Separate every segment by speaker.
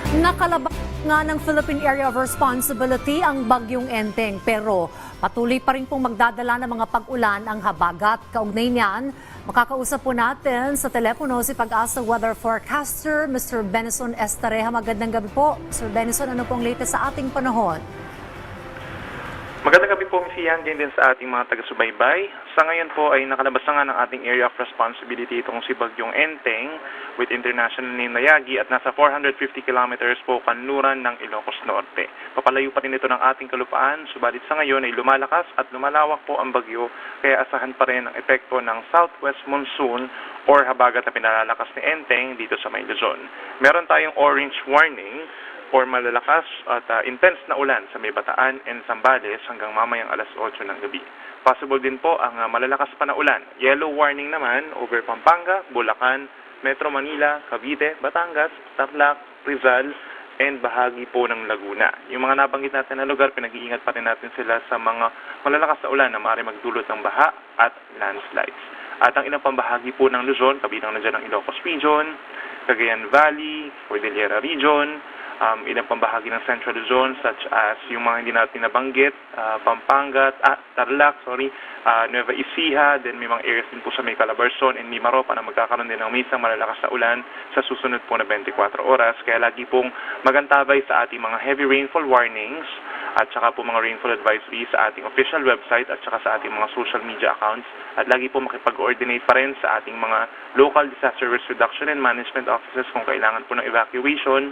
Speaker 1: Nakalabas nga ng Philippine Area of Responsibility ang bagyong Enteng, pero patuloy pa rin pong magdadala ng mga pag-ulan ang habagat. Kaugnay niyan, makakausap po natin sa telepono si Pag-asa Weather Forecaster Mr. Benison Estareja. Magandang gabi po. Mr. Benison, ano pong latest sa ating panahon?
Speaker 2: Magandang gabi po, Ms. Ian, din sa ating mga taga-subaybay. Sa ngayon po ay nakalabas na nga ng ating area of responsibility itong si Bagyong Enteng with international name na Yagi at nasa 450 kilometers po kanluran ng Ilocos Norte. Papalayo pa rin ito ng ating kalupaan, subalit sa ngayon ay lumalakas at lumalawak po ang bagyo, kaya asahan pa rin ang epekto ng southwest monsoon or habagat na pinalalakas ni Enteng dito sa May Luzon. Meron tayong orange warning or malalakas at intense na ulan sa May Bataan and Zambales hanggang mamayang alas 8 ng gabi. Possible din po ang malalakas pa na ulan. Yellow warning naman over Pampanga, Bulacan, Metro Manila, Cavite, Batangas, Tarlac, Rizal, and bahagi po ng Laguna. Yung mga nabanggit natin na lugar, pinag-iingat pa rin natin sila sa mga malalakas na ulan na maaari magdulot ng baha at landslides. At ang ilang pambahagi po ng Luzon, kabilang na dyan ang Ilocos Region, Cagayan Valley, Cordillera Region, ilang pambahagi ng Central Luzon such as yung mga hindi natin nabanggit, Pampanga, Tarlac, Nueva Ecija, then may mga areas din po sa may Calabarzon and Mimaropa na magkakaroon din ng minsan malalakas na ulan sa susunod po na 24 oras. Kaya lagi pong magantabay sa ating mga heavy rainfall warnings at saka po mga rainfall advisory sa ating official website at saka sa ating mga social media accounts. At lagi po makipag-coordinate pa rin sa ating mga local disaster risk reduction and management offices kung kailangan po ng evacuation.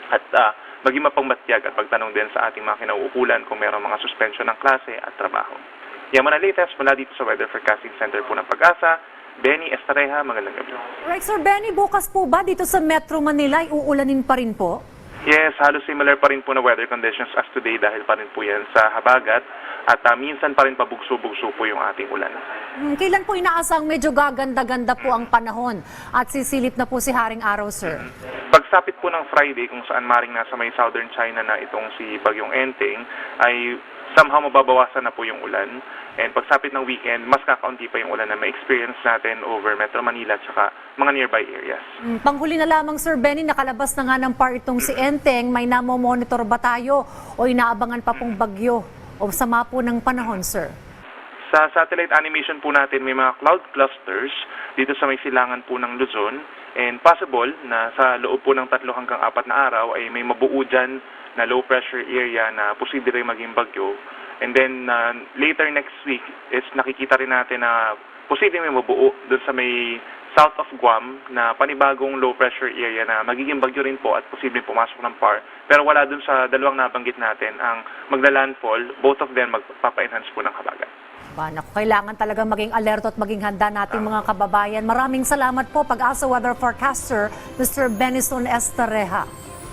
Speaker 2: At maging mapangbatyag at pagtanong din sa ating mga kinauukulan kung mayroong mga suspensyon ng klase at trabaho. Yan muna latest mula dito sa Weather Forecasting Center po ng Pag-asa. Benny Estareja, magandang gabi.
Speaker 1: Right, Sir Benny, bukas po ba dito sa Metro Manila ay uulanin pa rin po?
Speaker 2: Yes, halos similar pa rin po na weather conditions as today dahil pa rin po yan sa habagat at minsan pa rin pabugso-bugso po yung ating ulan.
Speaker 1: Kailan po inaasang medyo gaganda-ganda po ang panahon at sisilip na po si Haring Araw, sir?
Speaker 2: Pagsapit po ng Friday kung saan maring nasa may southern China na itong si Bagyong Enteng ay somehow mababawasan na po yung ulan. And pagsapit ng weekend, mas kakaunti pa yung ulan na ma-experience natin over Metro Manila at saka mga nearby areas.
Speaker 1: Panghuli na lamang, Sir Benny, nakalabas na nga ng par itong si Enteng. May namo-monitor ba tayo o inaabangan pa pong bagyo o sama po ng panahon, sir?
Speaker 2: Sa satellite animation po natin, may mga cloud clusters dito sa may silangan po ng Luzon. And possible na sa loob po ng 3 hanggang 4 na araw ay may mabuo dyan na low pressure area na posible rin maging bagyo. And then later next week is nakikita rin natin na posible may mabuo doon sa may south of Guam na panibagong low pressure area na magiging bagyo rin po at posible pumasok ng PAR. Pero wala doon sa dalawang nabanggit natin ang magla-landfall, both of them magpapa-enhance po ng habagat.
Speaker 1: Naku, kailangan talaga maging alerto at maging handa nating mga kababayan. Maraming salamat po, Pag-asa Weather Forecaster, Mr. Benison Estareja.